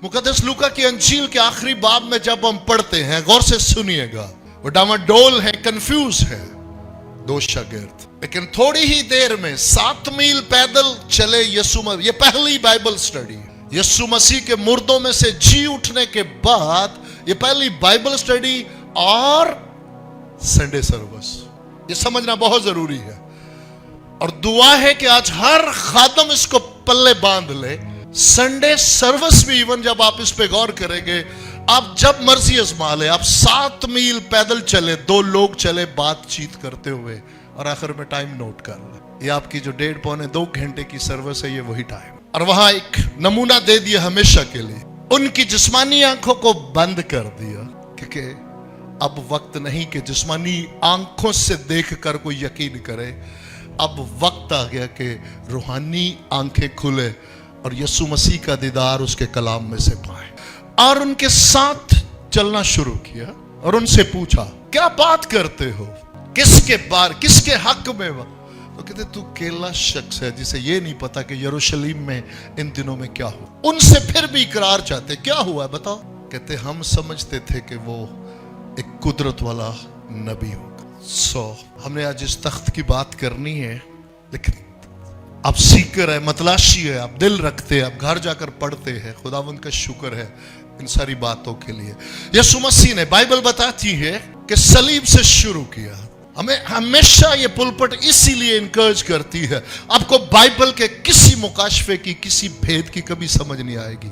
मुकद्दस लूका की अंजील के आखिरी बाब में जब हम पढ़ते हैं, गौर से सुनिएगा, वो डामाडोल है, कंफ्यूज है दो शागिर्द। लेकिन थोड़ी ही देर में 7 मील पैदल चले यीशु मसीह। ये पहली बाइबल स्टडी, यीशु मसीह के मुर्दों में से जी उठने के बाद ये पहली बाइबल स्टडी और संडे सर्विस। ये समझना बहुत जरूरी है और दुआ है कि आज हर खादम इसको पल्ले बांध ले। संडे सर्विस भी इवन जब आप इस पे गौर करेंगे, आप जब मर्जी आजमा ले। आप 7 मील पैदल चले, 2 लोग चले बातचीत करते हुए और आखिर में टाइम नोट कर ले। ये आपकी जो 1.5-2 घंटे की सर्विस है, ये वही टाइम। और वहां एक नमूना दे दिया हमेशा के लिए। उनकी जिस्मानी आंखों को बंद कर दिया, क्योंकि अब वक्त नहीं कि जिस्मानी आंखों से देखकर कोई यकीन करे। अब वक्त आ गया कि रूहानी आंखें खुले और यीशु मसीह का दीदार उसके कलाम में से पाए। और उनके साथ चलना शुरू किया और उनसे पूछा, क्या बात करते हो, किसके हक में? तो कहते, तू अकेला शख्स है जिसे ये नहीं पता कि यरूशलेम में इन दिनों में क्या हो। उनसे फिर भी इकरार चाहते, क्या हुआ बताओ? कहते, हम समझते थे कि वो एक कुदरत वाला नबी होगा। हमने आज इस तख्त की बात करनी है, लेकिन आप सीकर है, मतलाशी है, आप दिल रखते हैं, आप घर जाकर पढ़ते हैं। खुदावंद का शुक्र है इन सारी बातों के लिए। यीशु मसीह ने, बाइबल बताती है कि सलीब से शुरू किया। हमें हमेशा ये पुलपट इसीलिए इनकरेज करती है, आपको बाइबल के किसी मुकाशफे की, किसी भेद की कभी समझ नहीं आएगी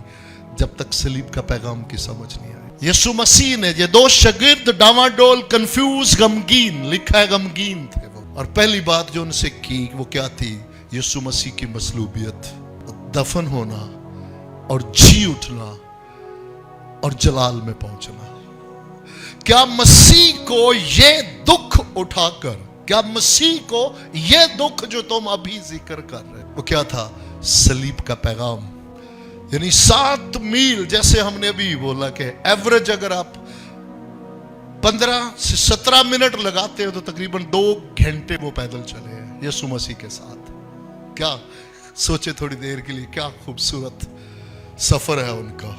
जब तक सलीब का पैगाम की समझ नहीं आएगी। यीशु मसीह ने, ये 2 शागिर्द डामाडोल, कंफ्यूज, गमगीन, लिखा है गमगीन थे वो। और पहली बात जो उनसे की वो क्या थी? यीशु मसीह की मसलूबियत, दफन होना और जी उठना और जलाल में पहुंचना। क्या मसीह को ये दुख उठाकर, क्या मसीह को ये दुख जो तुम अभी जिक्र कर रहे हो, वो क्या था? सलीब का पैगाम। यानी 7 मील, जैसे हमने अभी बोला कि एवरेज अगर आप 15 से 17 मिनट लगाते हो तो तकरीबन 2 घंटे वो पैदल चले हैं यीशु मसीह के साथ। क्या सोचे थोड़ी देर के लिए, क्या खूबसूरत सफर है उनका।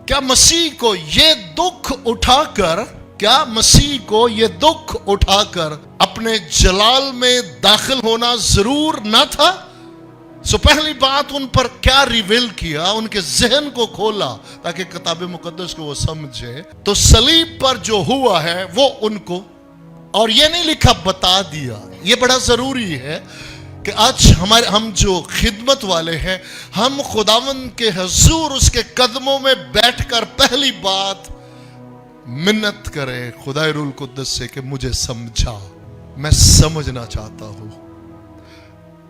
क्या मसीह को ये दुख उठाकर, क्या मसीह को ये दुख उठाकर अपने जलाल में दाखिल होना जरूर ना था? पहली बात, उन पर क्या रिवील किया, उनके जहन को खोला ताकि किताब मुकद्दस को वो समझे। तो सलीब पर जो हुआ है वो उनको, और ये नहीं लिखा बता दिया। ये बड़ा जरूरी है कि आज हम जो खिदमत वाले हैं, हम खुदावंद के हुजूर उसके कदमों में बैठकर पहली बात मिन्नत करें खुदा रूल कुद्दस से कि मुझे समझा, मैं समझना चाहता हूं।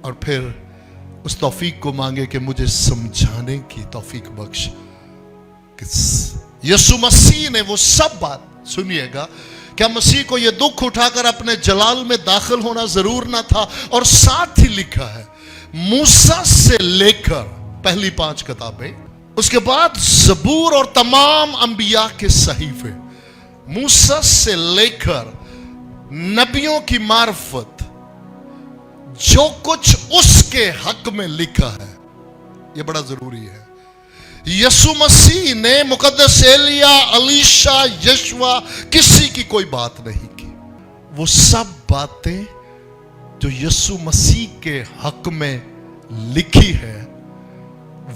और फिर उस तौफीक को मांगे कि मुझे समझाने की तौफीक बख्श। यीशु मसीह ने वो सब बात, सुनिएगा, क्या मसीह को यह दुख उठाकर अपने जलाल में दाखिल होना जरूर ना था? और साथ ही लिखा है मूसा से लेकर पहली 5 किताबें, उसके बाद ज़बूर और तमाम अंबिया के सहीफे, मूसा से लेकर नबियों की मार्फत, जो कुछ उसके हक में लिखा है, यह बड़ा जरूरी है। यीशु मसीह ने मुकद्दस एलिया, अलीशा, यशवा, किसी की कोई बात नहीं की। वो सब बातें जो यीशु मसीह के हक में लिखी है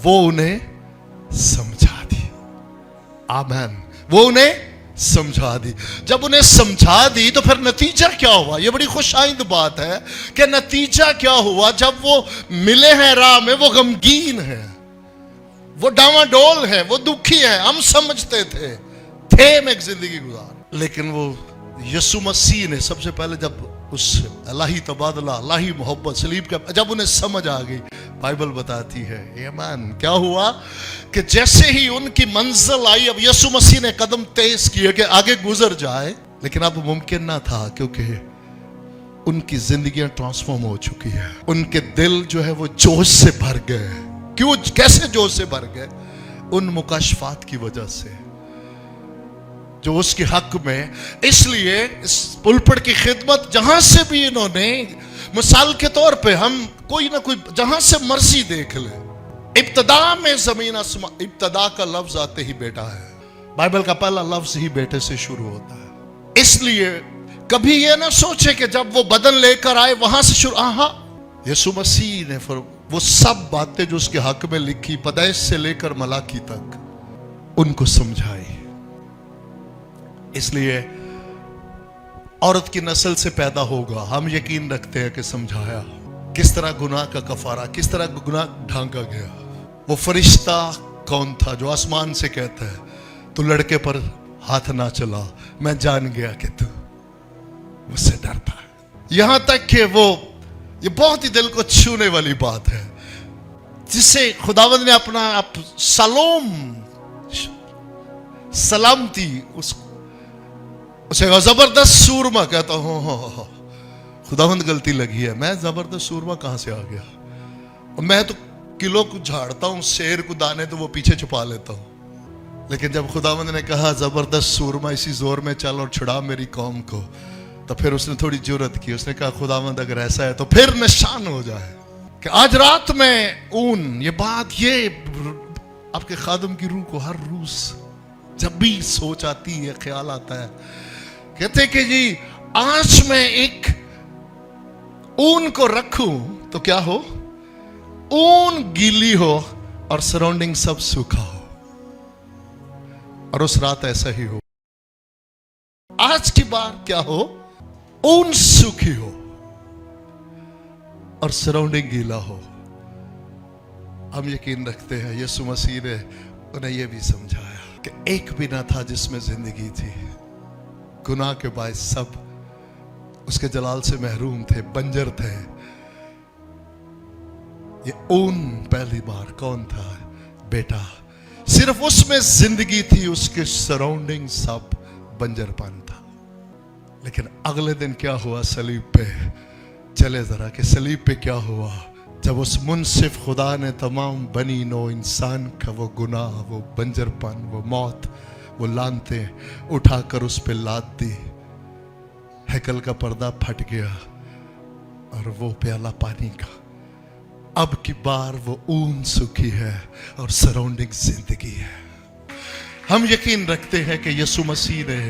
वो उन्हें समझा दी। आमीन। वो उन्हें समझा दी। जब उन्हें समझा दी तो फिर नतीजा क्या हुआ? ये बड़ी खुशाइंद बात है कि नतीजा क्या हुआ। जब वो मिले हैं राह में, वो गमगीन है, वो डामाडोल है, वो दुखी है। हम समझते थे में एक जिंदगी गुजार, लेकिन वो यीशु मसीह ने सबसे पहले जब उस इलाही तबादला, इलाही मोहब्बत, सलीब का जब उन्हें समझ आ गई, बाइबल बताती है ईमान क्या हुआ कि जैसे ही उनकी मंजिल आई, अब यीशु मसीह ने कदम तेज किए कि आगे गुजर जाए, लेकिन अब मुमकिन ना था क्योंकि उनकी जिंदगियां ट्रांसफॉर्म हो चुकी है। उनके दिल जो है वो जोश से भर गए। क्यों, कैसे जोश से भर गए? उन मुकाशफात की वजह से जो उसके हक में। इसलिए इस पुलपट की खिदमत जहां से भी इन्होंने, मिसाल के तौर पे हम कोई ना कोई जहां से मर्जी देख ले, इब्तदा में जमीन आसमान, इब्तदा का लफ्ज आते ही बेटा है। बाइबल का पहला लफ्ज ही बेटे से शुरू होता है। इसलिए कभी यह ना सोचे कि जब वो बदन लेकर आए वहां से शुरू। यीशु मसीह ने फिर वो सब बातें जो उसके हक में लिखी पैदाइश से लेकर मलाकी तक उनको समझाई। इसलिए औरत की नस्ल से पैदा होगा, हम यकीन रखते हैं कि समझाया किस तरह गुनाह का कफारा, किस तरह गुनाह ढांका गया। वो फरिश्ता कौन था जो आसमान से कहता है तू लड़के पर हाथ ना चला, मैं जान गया कि तू मुझसे डरता है। यहां तक कि वो, ये बहुत ही दिल को छूने वाली बात है, जिसे खुदावंद ने अपना सलामती उसे जबरदस्त सूरमा कहता हूं। खुदावंद गलती लगी है, मैं जबरदस्त सूरमा कहां से आ गया? मैं तो किलो को झाड़ता हूं, शेर को दाने तो वो पीछे छुपा लेता हूं। लेकिन जब खुदावंद ने कहा जबरदस्त सूरमा इसी जोर में चल और छुड़ा मेरी कौम को, तो फिर उसने थोड़ी जुर्रत की। उसने कहा खुदावंद अगर ऐसा है तो फिर निशान हो जाए कि आज रात में ऊन। ये बात, ये आपके खादम की रूह को हर रोज जब भी सोच आती है, ख्याल आता है, कहते कि जी आज मैं एक ऊन को रखूं तो क्या हो, ऊन गीली हो और सराउंडिंग सब सूखा हो। और उस रात ऐसा ही हो। आज की बार क्या हो, ऊन सूखी हो और सराउंडिंग गीला हो। हम यकीन रखते हैं यीशु मसीह ने उन्हें यह भी समझाया कि एक भी ना था जिसमें जिंदगी थी। गुनाह के बाद सब उसके जलाल से महरूम थे, बंजर थे। ये ऊन पहली बार कौन था? बेटा। सिर्फ उसमें जिंदगी थी, उसके सराउंडिंग सब बंजरपन था। लेकिन अगले दिन क्या हुआ सलीब पे? चले जरा कि सलीब पे क्या हुआ जब उस मुनसिफ खुदा ने तमाम बनी नो इंसान का वो गुनाह, वो बंजरपन, वो मौत, वो लानते उठाकर उस पे लाद दी। हैकल का पर्दा फट गया और वो प्याला पानी का, अब की बार वो ऊन सूखी है और सराउंडिंग जिंदगी है। हम यकीन रखते हैं कि यीशु मसीह ने,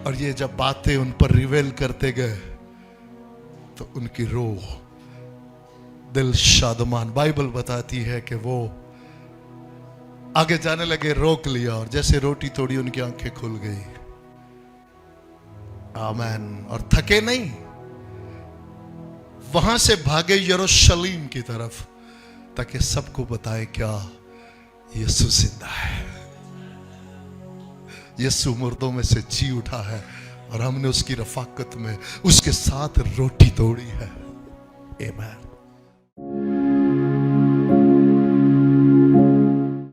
और ये जब बातें उन पर रिवेल करते गए तो उनकी रूह, दिल शादमान। बाइबल बताती है कि वो आगे जाने लगे, रोक लिया और जैसे रोटी तोड़ी उनकी आंखें खुल गई। आमेन। और थके नहीं, वहां से भागे यरूशलेम की तरफ ताकि सबको बताए क्या, यीशु जिंदा है, यीशु मुर्दों में से जी उठा है और हमने उसकी रफाकत में उसके साथ रोटी तोड़ी है। आमीन।